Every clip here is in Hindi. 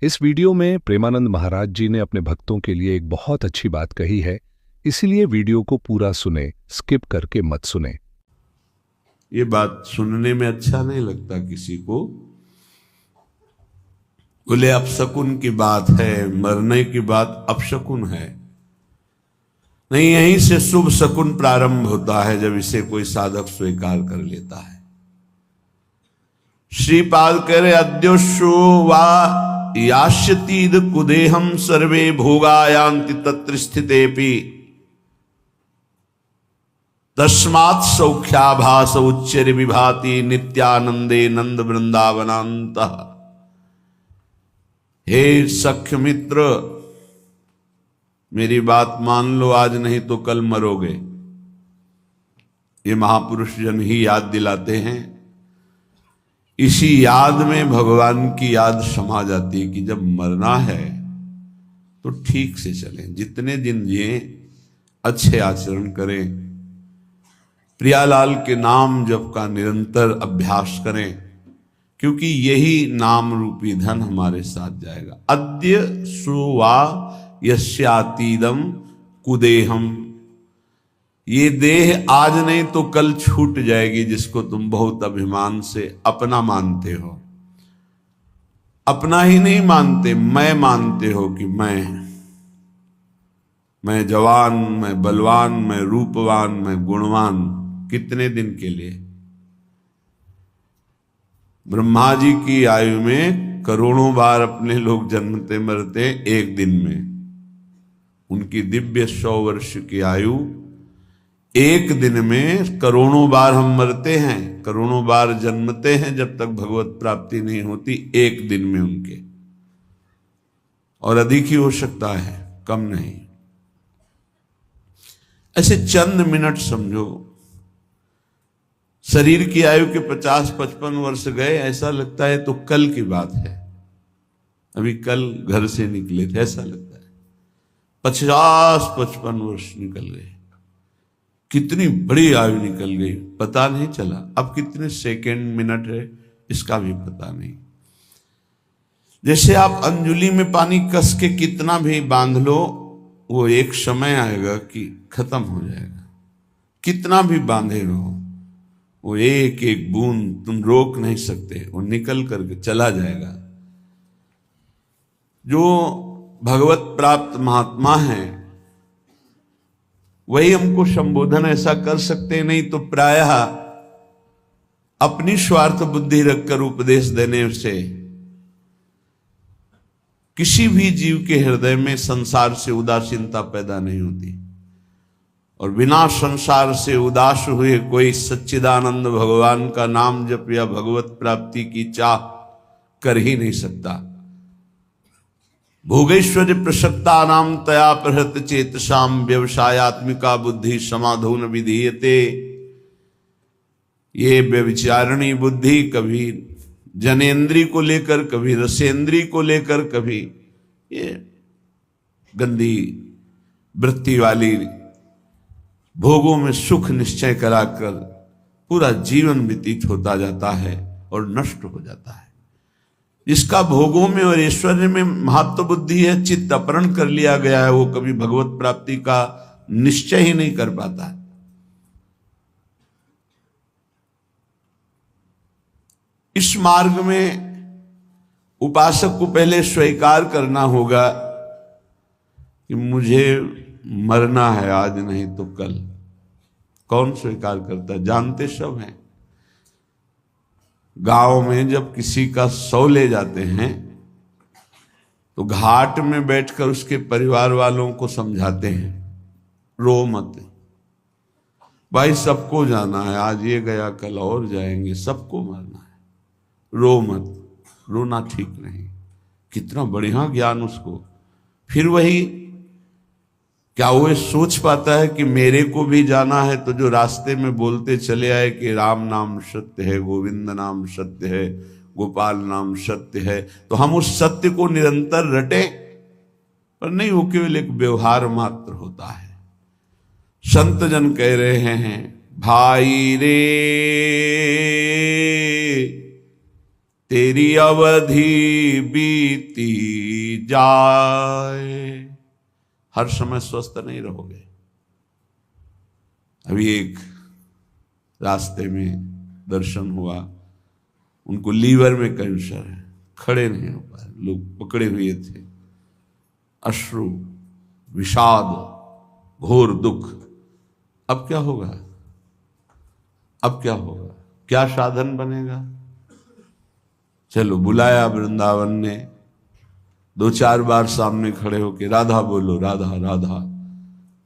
इस वीडियो में प्रेमानंद महाराज जी ने अपने भक्तों के लिए एक बहुत अच्छी बात कही है, इसीलिए वीडियो को पूरा सुने, स्किप करके मत सुने। ये बात सुनने में अच्छा नहीं लगता किसी को। बोले अपशकुन की बात है, मरने की बात अपशकुन है। नहीं, यहीं से शुभ शकुन प्रारंभ होता है जब इसे कोई साधक स्वीकार कर लेता है। श्रीपाद कह रहे अद्योशो वा यास्यतीद कुदेहम सर्वे भोगायांति तत्र स्थितेपि तस्मात् सौख्याभास उच्चर विभाति नित्यानंदे नंद वृंदावनांत। हे सख्य मित्र, मेरी बात मान लो, आज नहीं तो कल मरोगे। ये महापुरुष जन ही याद दिलाते हैं। इसी याद में भगवान की याद समा जाती है कि जब मरना है तो ठीक से चलें, जितने दिन जिए अच्छे आचरण करें, प्रियालाल के नाम जप का निरंतर अभ्यास करें, क्योंकि यही नाम रूपी धन हमारे साथ जाएगा। अद्य सुवा यस्यातीदम कुदेहम, ये देह आज नहीं तो कल छूट जाएगी, जिसको तुम बहुत अभिमान से अपना मानते हो। अपना ही नहीं मानते, मैं मानते हो कि मैं जवान, मैं बलवान, मैं रूपवान, मैं गुणवान। कितने दिन के लिए? ब्रह्मा जी की आयु में करोड़ों बार अपने लोग जन्मते मरते एक दिन में। उनकी दिव्य 100 वर्ष की आयु, एक दिन में करोड़ों बार हम मरते हैं, करोड़ों बार जन्मते हैं जब तक भगवत प्राप्ति नहीं होती, एक दिन में उनके। और अधिक ही हो सकता है, कम नहीं। ऐसे चंद मिनट समझो, शरीर की आयु के 50-55 वर्ष गए, ऐसा लगता है तो कल की बात है, अभी कल घर से निकले थे, ऐसा लगता है। 50-55 वर्ष निकल गए, कितनी बड़ी आयु निकल गई, पता नहीं चला। अब कितने सेकंड मिनट है इसका भी पता नहीं। जैसे आप अंजुली में पानी कस के कितना भी बांध लो, वो एक समय आएगा कि खत्म हो जाएगा। कितना भी बांधे रहो, वो एक एक बूंद तुम रोक नहीं सकते, वो निकल करके चला जाएगा। जो भगवत प्राप्त महात्मा हैं वही हमको संबोधन ऐसा कर सकते, नहीं तो प्रायः अपनी स्वार्थ बुद्धि रखकर उपदेश देने से किसी भी जीव के हृदय में संसार से उदासीनता पैदा नहीं होती। और बिना संसार से उदास हुए कोई सच्चिदानंद भगवान का नाम जप या भगवत प्राप्ति की चाह कर ही नहीं सकता। भोगेश्वर प्रसक्ता नाम तया प्रहृत चेतसाम व्यवसायत्मिका बुद्धि समाधो न विधीयते। ये व्यभिचारिणी बुद्धि कभी जनेन्द्री को लेकर, कभी रसेंद्री को लेकर, कभी ये गंदी वृत्ति वाली भोगों में सुख निश्चय कराकर पूरा जीवन व्यतीत होता जाता है और नष्ट हो जाता है। जिसका भोगों में और ऐश्वर्य में महत्व बुद्धि है, चित्त अपहरण कर लिया गया है, वो कभी भगवत प्राप्ति का निश्चय ही नहीं कर पाता। इस मार्ग में उपासक को पहले स्वीकार करना होगा कि मुझे मरना है, आज नहीं तो कल। कौन स्वीकार करता? जानते सब हैं। गांव में जब किसी का शव ले जाते हैं तो घाट में बैठकर उसके परिवार वालों को समझाते हैं, रो मत भाई, सबको जाना है, आज ये गया कल और जाएंगे, सबको मरना है, रो मत। रोना ठीक नहीं। कितना बढ़िया ज्ञान उसको। फिर वही, क्या वो सोच पाता है कि मेरे को भी जाना है? तो जो रास्ते में बोलते चले आए कि राम नाम सत्य है, गोविंद नाम सत्य है, गोपाल नाम सत्य है, तो हम उस सत्य को निरंतर रटें? पर नहीं, वो केवल एक व्यवहार मात्र होता है। संत जन कह रहे हैं, भाई रे तेरी अवधि बीती जाए। हर समय स्वस्थ नहीं रहोगे। अभी एक रास्ते में दर्शन हुआ, उनको लीवर में कैंसर है, खड़े नहीं हो पाए, लोग पकड़े हुए थे, अश्रु, विषाद, घोर दुख। अब क्या होगा? अब क्या होगा? क्या साधन बनेगा? चलो, बुलाया वृंदावन ने, 2-4 बार सामने खड़े होके राधा बोलो, राधा राधा,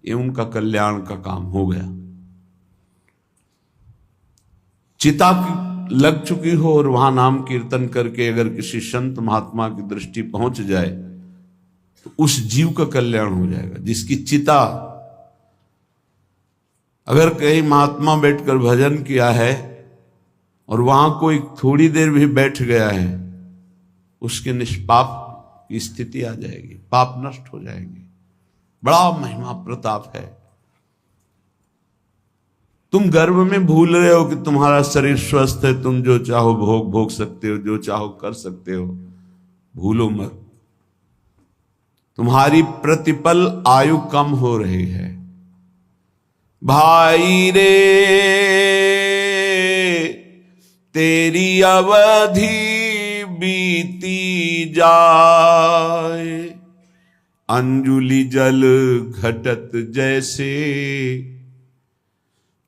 ये उनका कल्याण का काम हो गया। चिता लग चुकी हो और वहां नाम कीर्तन करके अगर किसी संत महात्मा की दृष्टि पहुंच जाए तो उस जीव का कल्याण हो जाएगा। जिसकी चिता, अगर कहीं महात्मा बैठकर भजन किया है और वहां कोई थोड़ी देर भी बैठ गया है, उसके निष्पाप की स्थिति आ जाएगी, पाप नष्ट हो जाएंगे। बड़ा महिमा प्रताप है। तुम गर्भ में भूल रहे हो कि तुम्हारा शरीर स्वस्थ है, तुम जो चाहो भोग सकते हो, जो चाहो कर सकते हो। भूलो मत, तुम्हारी प्रतिपल आयु कम हो रही है। भाई रे तेरी अवधि बीती जाए, अंजुलि जल घटत जैसे,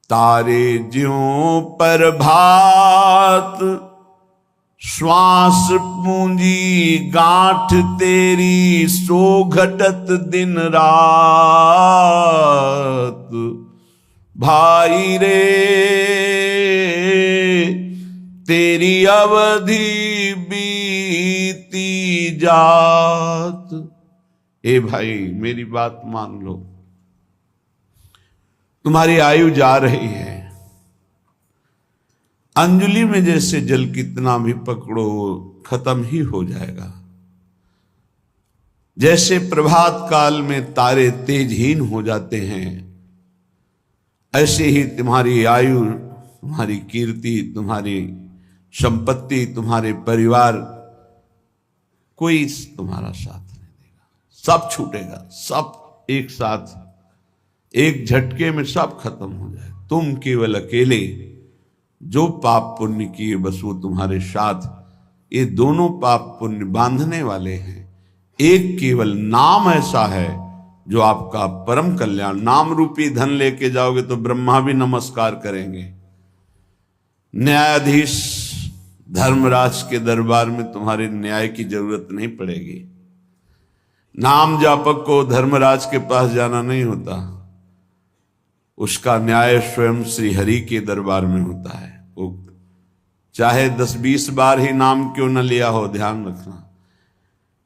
तारे ज्यों पर भात, श्वास पूंजी गांठ तेरी, सो घटत दिन रात। भाई रे तेरी अवधि बीती जात। ए भाई, मेरी बात मान लो, तुम्हारी आयु जा रही है। अंजलि में जैसे जल कितना भी पकड़ो खत्म ही हो जाएगा। जैसे प्रभात काल में तारे तेजहीन हो जाते हैं, ऐसे ही तुम्हारी आयु, तुम्हारी कीर्ति, तुम्हारी संपत्ति, तुम्हारे परिवार, कोई तुम्हारा साथ नहीं देगा। सब छूटेगा, सब एक साथ, एक झटके में सब खत्म हो जाए। तुम केवल अकेले जो पाप पुण्य किए, बस वो तुम्हारे साथ। ये दोनों पाप पुण्य बांधने वाले हैं। एक केवल नाम ऐसा है जो आपका परम कल्याण। नाम रूपी धन लेके जाओगे तो ब्रह्मा भी नमस्कार करेंगे। न्यायाधीश धर्मराज के दरबार में तुम्हारे न्याय की जरूरत नहीं पड़ेगी। नाम जापक को धर्मराज के पास जाना नहीं होता, उसका न्याय स्वयं श्री हरि के दरबार में होता है। वो चाहे 10-20 बार ही नाम क्यों न लिया हो, ध्यान रखना।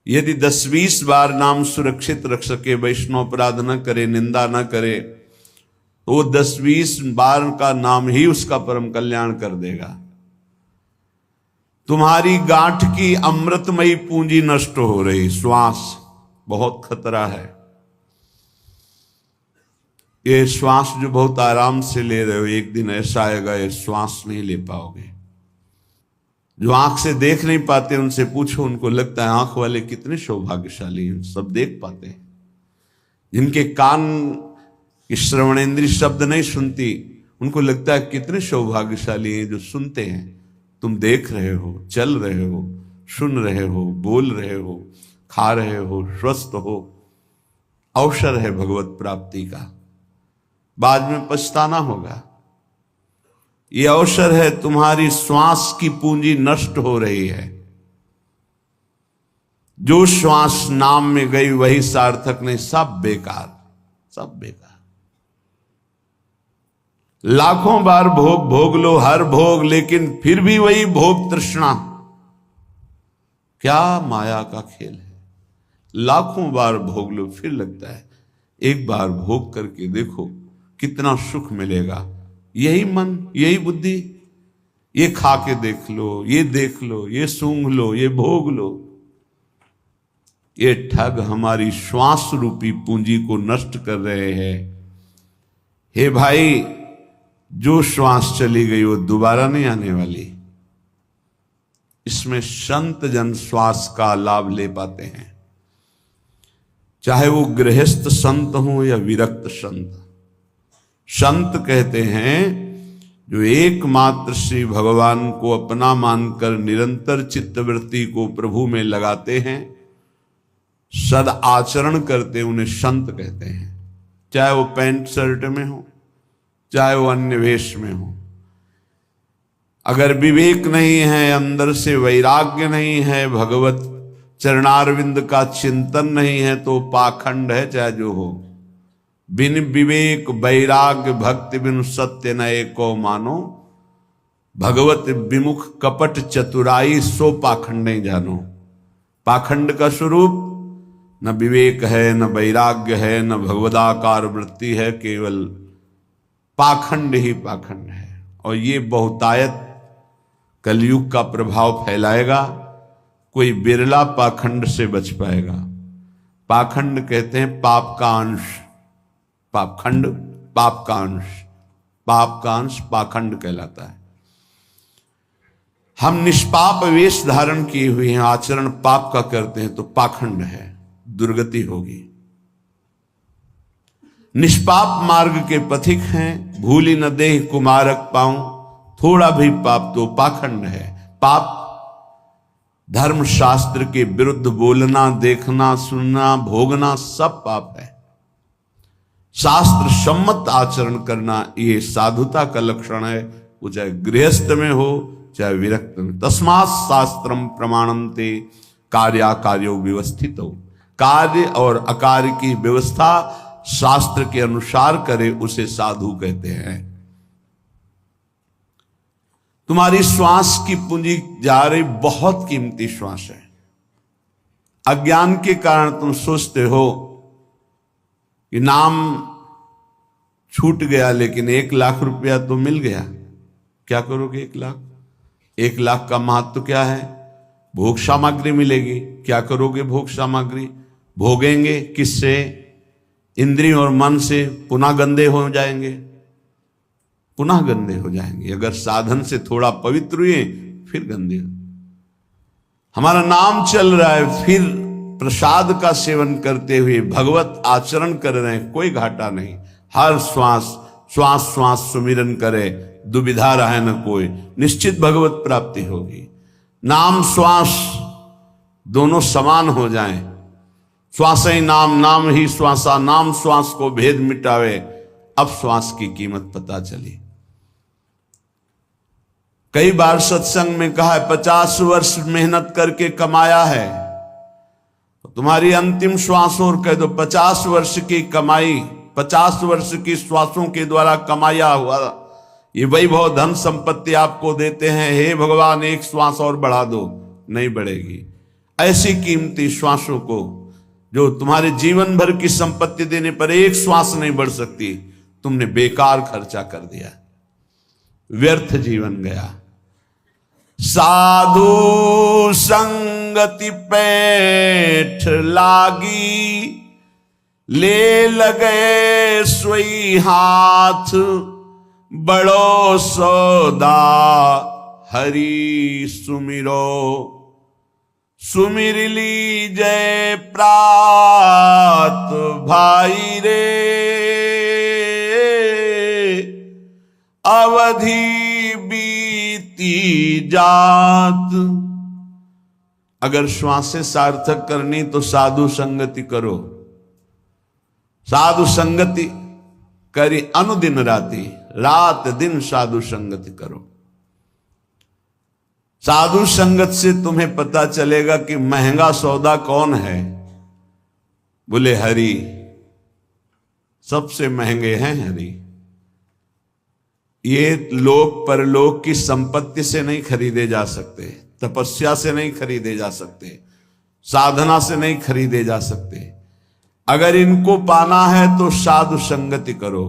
यदि 10-20 बार नाम सुरक्षित रख सके, वैष्णव अपराध न करे, निंदा न करे, तो वो 10-20 बार का नाम ही उसका परम कल्याण कर देगा। तुम्हारी गांठ की अमृतमयी पूंजी नष्ट हो रही, श्वास, बहुत खतरा है। ये श्वास जो बहुत आराम से ले रहे हो, एक दिन ऐसा आएगा ये श्वास नहीं ले पाओगे। जो आंख से देख नहीं पाते उनसे पूछो, उनको लगता है आंख वाले कितने सौभाग्यशाली हैं, सब देख पाते हैं। जिनके कान की श्रवणेंद्रिय शब्द नहीं सुनती, उनको लगता है कितने सौभाग्यशाली हैं जो सुनते हैं। तुम देख रहे हो, चल रहे हो, सुन रहे हो, बोल रहे हो, खा रहे हो, स्वस्थ हो। अवसर है भगवत प्राप्ति का, बाद में पछताना होगा। ये अवसर है, तुम्हारी श्वास की पूंजी नष्ट हो रही है। जो श्वास नाम में गई वही सार्थक नहीं, सब बेकार, सब बेकार। लाखों बार भोग भोग लो, हर भोग, लेकिन फिर भी वही भोग तृष्णा। क्या माया का खेल है। लाखों बार भोग लो, फिर लगता है एक बार भोग करके देखो कितना सुख मिलेगा। यही मन, यही बुद्धि, ये खा के देख लो, ये देख लो, ये सूंघ लो, ये भोग लो। ये ठग हमारी श्वास रूपी पूंजी को नष्ट कर रहे हैं। हे भाई, जो श्वास चली गई वो दोबारा नहीं आने वाली। इसमें संत जन श्वास का लाभ ले पाते हैं, चाहे वो गृहस्थ संत हो या विरक्त संत। संत कहते हैं जो एकमात्र श्री भगवान को अपना मानकर निरंतर चित्तवृत्ति को प्रभु में लगाते हैं, सद आचरण करते, उन्हें संत कहते हैं। चाहे वो पैंट शर्ट में हो, चाहे वो अन्य वेश में हो। अगर विवेक नहीं है, अंदर से वैराग्य नहीं है, भगवत चरणारविंद का चिंतन नहीं है, तो पाखंड है, चाहे जो हो। बिन विवेक वैराग्य भक्ति बिनु सत्य न एको मानो, भगवत विमुख कपट चतुराई सो पाखंड नहीं जानो। पाखंड का स्वरूप न विवेक है, न वैराग्य है, न भगवदाकार वृत्ति है, केवल पाखंड ही पाखंड है। और ये बहुतायत कलयुग का प्रभाव फैलाएगा, कोई बिरला पाखंड से बच पाएगा। पाखंड कहते हैं पाप का अंश, पापखंड पाप का अंश, पाप का अंश पाखंड कहलाता है। हम निष्पाप वेश धारण किए हुए हैं, आचरण पाप का करते हैं तो पाखंड है, दुर्गति होगी। निष्पाप मार्ग के पथिक हैं, भूली न देह कुमारक पाऊं, थोड़ा भी पाप तो पाखंड है। पाप धर्म शास्त्र के विरुद्ध बोलना, देखना, सुनना, भोगना सब पाप है। शास्त्र सम्मत आचरण करना ये साधुता का लक्षण है, वो चाहे गृहस्थ में हो चाहे विरक्त में। तस्मात् शास्त्रम प्रमाणन्ते कार्याकार्यो व्यवस्थित हो। कार्य और अकार्य की व्यवस्था शास्त्र के अनुसार करे उसे साधु कहते हैं। तुम्हारी श्वास की पूंजी जा रही बहुत कीमती श्वास है। अज्ञान के कारण तुम सोचते हो कि नाम छूट गया, लेकिन 1 लाख रुपया तो मिल गया। क्या करोगे 1 लाख? 1 लाख का महत्व क्या है? भोग सामग्री मिलेगी। क्या करोगे भोग सामग्री? भोगेंगे किससे? इंद्रिय और मन से। पुनः गंदे हो जाएंगे, पुनः गंदे हो जाएंगे। अगर साधन से थोड़ा पवित्र हुए फिर गंदे। हमारा नाम चल रहा है, फिर प्रसाद का सेवन करते हुए भगवत आचरण कर रहे हैं, कोई घाटा नहीं। हर श्वास श्वास श्वास सुमिरन करे, दुविधा रहे न कोई, निश्चित भगवत प्राप्ति होगी। नाम श्वास दोनों समान हो जाएं। श्वास ही नाम, नाम ही श्वासा, नाम श्वास को भेद मिटावे। अब श्वास की कीमत पता चली। कई बार सत्संग में कहा है 50 वर्ष मेहनत करके कमाया है, तुम्हारी अंतिम श्वास और कह दो 50 वर्ष की कमाई, 50 वर्ष की श्वासों के द्वारा कमाया हुआ ये वैभव धन संपत्ति आपको देते हैं। हे भगवान, एक श्वास और बढ़ा दो, नहीं बढ़ेगी। ऐसी कीमती श्वासों को जो तुम्हारे जीवन भर की संपत्ति देने पर एक श्वास नहीं बढ़ सकती, तुमने बेकार खर्चा कर दिया, व्यर्थ जीवन गया। साधु संगति पैठ लागी, ले लगे सोई हाथ, बड़ो सौदा हरि सुमिरो, सुमिर लीजय प्रात भाई रे, अवधि बीती जात। अगर श्वासें सार्थक करनी तो साधु संगति करो। साधु संगति करी अनुदिन राति, रात दिन साधु संगति करो। साधु संगत से तुम्हें पता चलेगा कि महंगा सौदा कौन है। बोले हरि, सबसे महंगे हैं हरि। ये लोक परलोक की संपत्ति से नहीं खरीदे जा सकते, तपस्या से नहीं खरीदे जा सकते, साधना से नहीं खरीदे जा सकते। अगर इनको पाना है तो साधु संगति करो।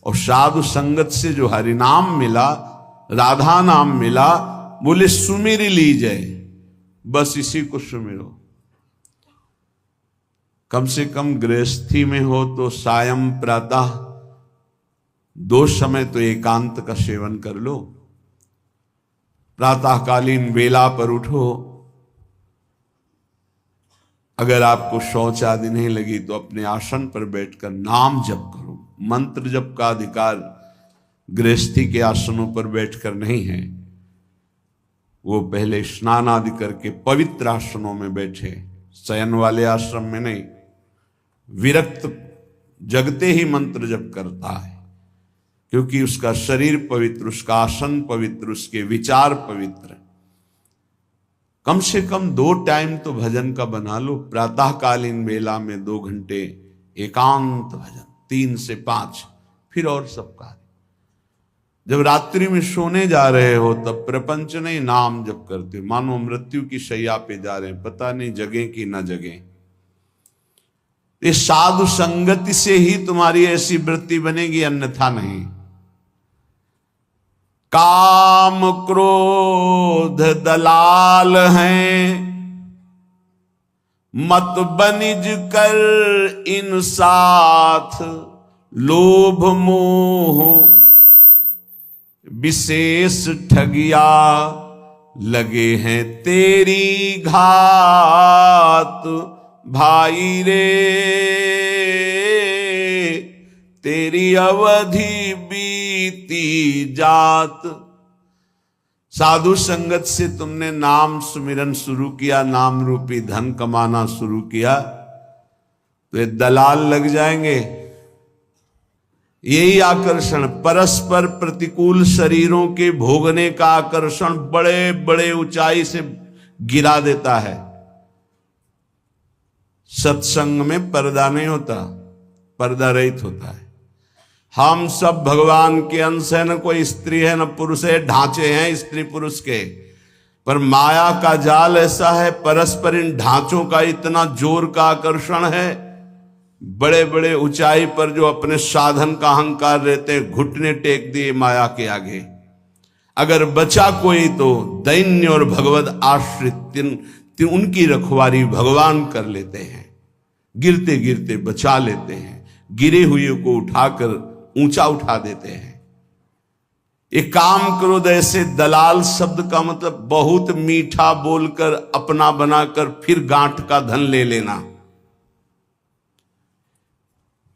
और साधु संगत से जो हरि नाम मिला, राधा नाम मिला, बोले सुमिर लीजिए, बस इसी को सुमिरो। कम से कम गृहस्थी में हो तो सायं प्रातः 2 समय तो एकांत का सेवन कर लो। प्रातःकालीन बेला पर उठो। अगर आपको शौच आदि नहीं लगी तो अपने आसन पर बैठकर नाम जप करो। मंत्र जप का अधिकार गृहस्थी के आसनों पर बैठकर नहीं है, वो पहले स्नान आदि करके पवित्र आसनों में बैठे, शयन वाले आश्रम में नहीं। विरक्त जगते ही मंत्र जप करता है, क्योंकि उसका शरीर पवित्र, उसका आसन पवित्र, उसके विचार पवित्र। कम से कम 2 टाइम तो भजन का बना लो। प्रातःकालीन बेला में 2 घंटे एकांत भजन, 3 से 5, फिर और सब कार्य। जब रात्रि में सोने जा रहे हो तब प्रपंच नहीं, नाम जप करते हो, मानो मृत्यु की शैया पे जा रहे हैं, पता नहीं जगे कि न जगे। इस साधु संगति से ही तुम्हारी ऐसी वृत्ति बनेगी, अन्यथा नहीं। काम क्रोध दलाल हैं, मत बनिज कर इन साथ। लोभ मोह विशेष ठगिया, लगे हैं तेरी घात। भाई रे तेरी अवधि बीती जात। साधु संगत से तुमने नाम सुमिरन शुरू किया, नाम रूपी धन कमाना शुरू किया, तो ये दलाल लग जाएंगे। यही आकर्षण, परस्पर प्रतिकूल शरीरों के भोगने का आकर्षण बड़े बड़े ऊंचाई से गिरा देता है। सत्संग में पर्दा नहीं होता, पर्दा रहित होता है। हम सब भगवान के अंश है, न कोई स्त्री है न पुरुष है, ढांचे हैं स्त्री पुरुष के, पर माया का जाल ऐसा है, परस्पर इन ढांचों का इतना जोर का आकर्षण है। बड़े बड़े ऊंचाई पर जो अपने साधन का अहंकार रहते हैं, घुटने टेक दिए माया के आगे। अगर बचा कोई तो दैन्य और भगवद आश्रित उनकी रखवारी भगवान कर लेते हैं, गिरते गिरते बचा लेते हैं, गिरे हुए को उठाकर ऊंचा उठा देते हैं। एक काम क्रोध ऐसे दलाल शब्द का मतलब बहुत मीठा बोलकर अपना बनाकर फिर गांठ का धन ले लेना।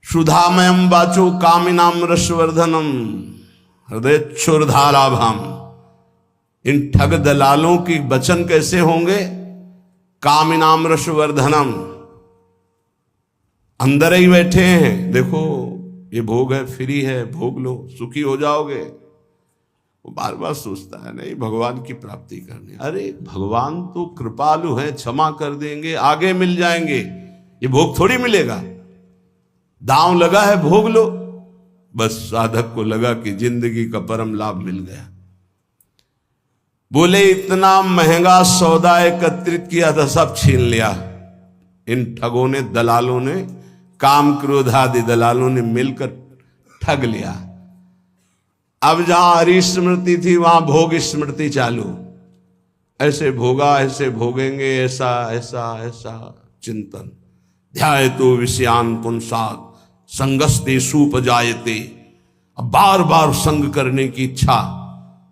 सुधामयम वाचो कामिनाम रसवर्धनम हृदय क्षुरधाराभाम। इन ठग दलालों की वचन कैसे होंगे? कामिनाम रसवर्धनम, अंदर ही बैठे हैं, देखो ये भोग है, फ्री है, भोग लो, सुखी हो जाओगे। वो बार बार सोचता है नहीं भगवान की प्राप्ति करनी। अरे भगवान तो कृपालु है, क्षमा कर देंगे, आगे मिल जाएंगे, ये भोग थोड़ी मिलेगा। दांव लगा है, भोग लो। बस साधक को लगा कि जिंदगी का परम लाभ मिल गया। बोले इतना महंगा सौदा एकत्रित किया था, सब छीन लिया। इन ठगों ने, दलालों ने, काम क्रोध आदि दलालों ने मिलकर ठग लिया। अब जहां हरि स्मृति थी वहां भोग स्मृति चालू। ऐसे भोगा, ऐसे भोगेंगे, ऐसा ऐसा ऐसा चिंतन। ध्यायतो विषयान पुंसात् संगस्ते सुपजायते। अब बार बार संग करने की इच्छा,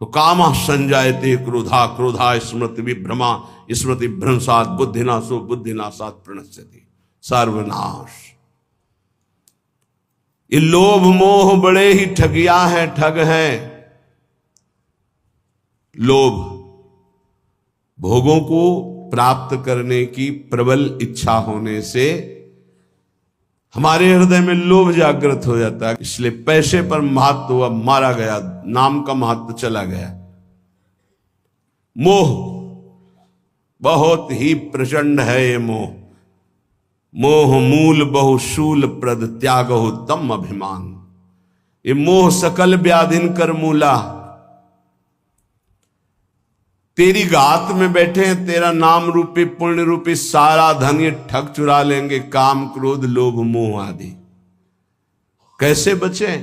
तो कामा संजायते क्रोधा, क्रोधा स्मृति विभ्रमा, स्मृति भ्रंशात् बुद्धिनाशो, बुद्धिनाशात् प्रणश्यति। सर्वनाश। ये लोभ मोह बड़े ही ठगिया है, ठग है। लोभ, भोगों को प्राप्त करने की प्रबल इच्छा होने से हमारे हृदय में लोभ जागृत हो जाता है। इसलिए पैसे पर महत्व अब मारा गया, नाम का महत्व चला गया। मोह बहुत ही प्रचंड है ये मोह। मोह मूल बहुशूल प्रद त्यागो तम अभिमान। ये मोह सकल व्याधिन कर मूला। तेरी गात में बैठे हैं, तेरा नाम रूपी पुण्य रूपी सारा धन ये ठग चुरा लेंगे, काम क्रोध लोभ मोह आदि। कैसे बचे?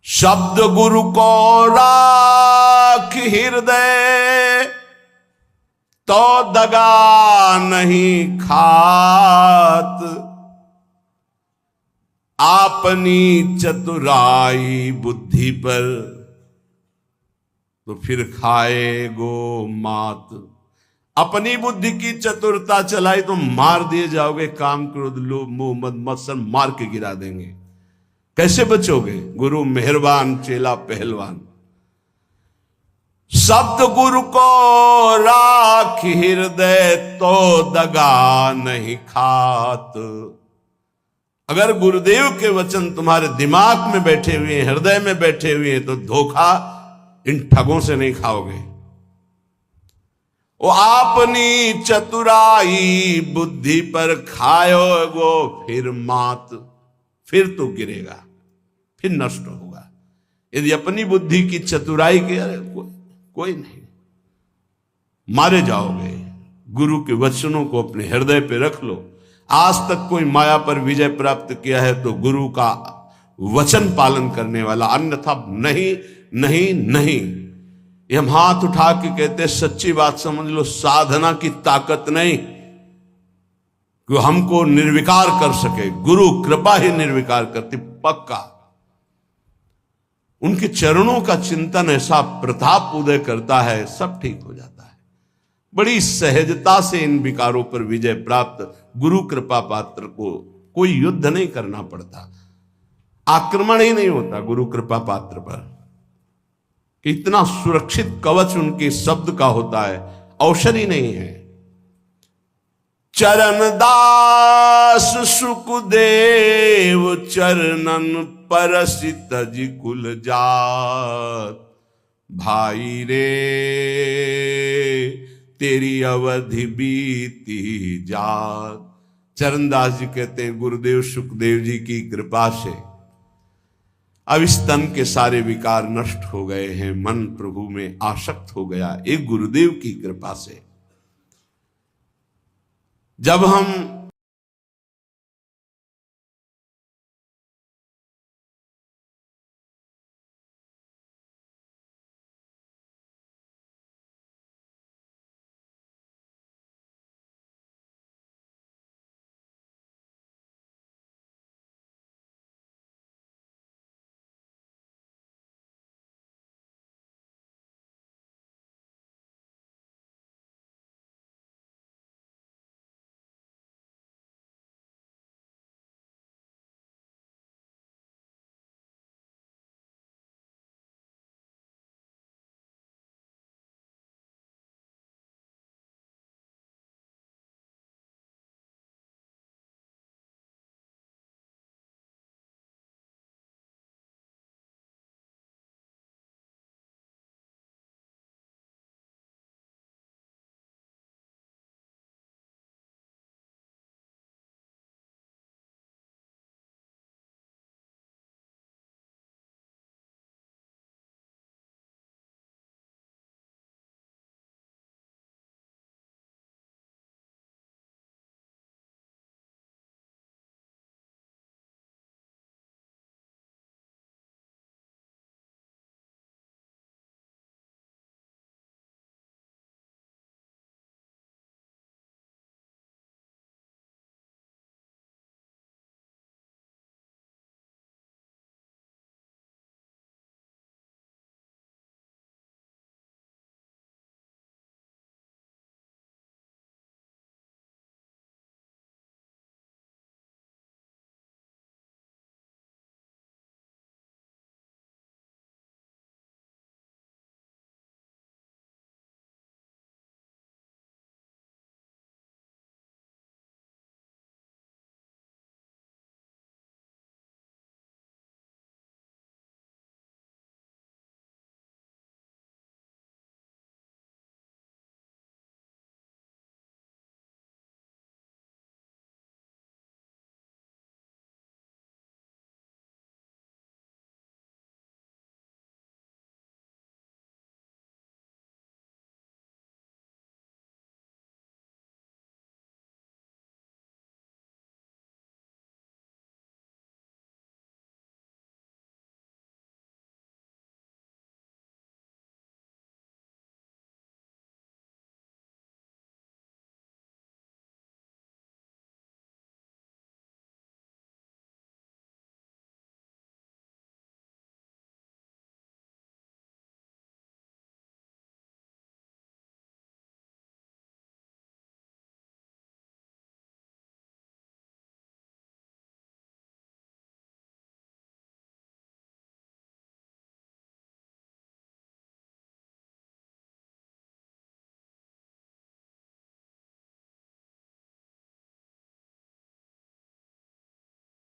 शब्द गुरु को राख हृदय, तो दगा नहीं खात। आपनी चतुराई बुद्धि पर तो फिर खाए गो मात। अपनी बुद्धि की चतुरता चलाई तो मार दिए जाओगे। काम क्रोध लोभ मोह मद मत्सर मार के गिरा देंगे। कैसे बचोगे? गुरु मेहरबान चेला पहलवान। शब्द गुरु को राख हृदय तो दगा नहीं खात। अगर गुरुदेव के वचन तुम्हारे दिमाग में बैठे हुए हैं, हृदय में बैठे हुए हैं, तो धोखा इन ठगों से नहीं खाओगे। वो अपनी चतुराई बुद्धि पर खाओगो फिर मात। फिर तो गिरेगा, फिर नष्ट होगा। यदि अपनी बुद्धि की चतुराई के, अरे कोई नहीं, मारे जाओगे। गुरु के वचनों को अपने हृदय पे रख लो। आज तक कोई माया पर विजय प्राप्त किया है तो गुरु का वचन पालन करने वाला, अन्यथा नहीं नहीं नहीं। ये हम हाथ उठा के कहते, सच्ची बात समझ लो, साधना की ताकत नहीं कि हमको निर्विकार कर सके। गुरु कृपा ही निर्विकार करती, पक्का। उनके चरणों का चिंतन ऐसा प्रताप उदय करता है, सब ठीक हो जाता है। बड़ी सहजता से इन विकारों पर विजय प्राप्त। गुरु कृपा पात्र को कोई युद्ध नहीं करना पड़ता, आक्रमण ही नहीं होता गुरु कृपा पात्र पर। इतना सुरक्षित कवच उनके शब्द का होता है, औषधि नहीं है। चरण दास सुखदेव चरणन परसित जी कुल जात। भाई रे तेरी अवधि बीती जात। चरणदास जी कहते हैं, गुरुदेव सुखदेव जी की कृपा से अब इस तन के सारे विकार नष्ट हो गए हैं, मन प्रभु में आसक्त हो गया, एक गुरुदेव की कृपा से। जब हम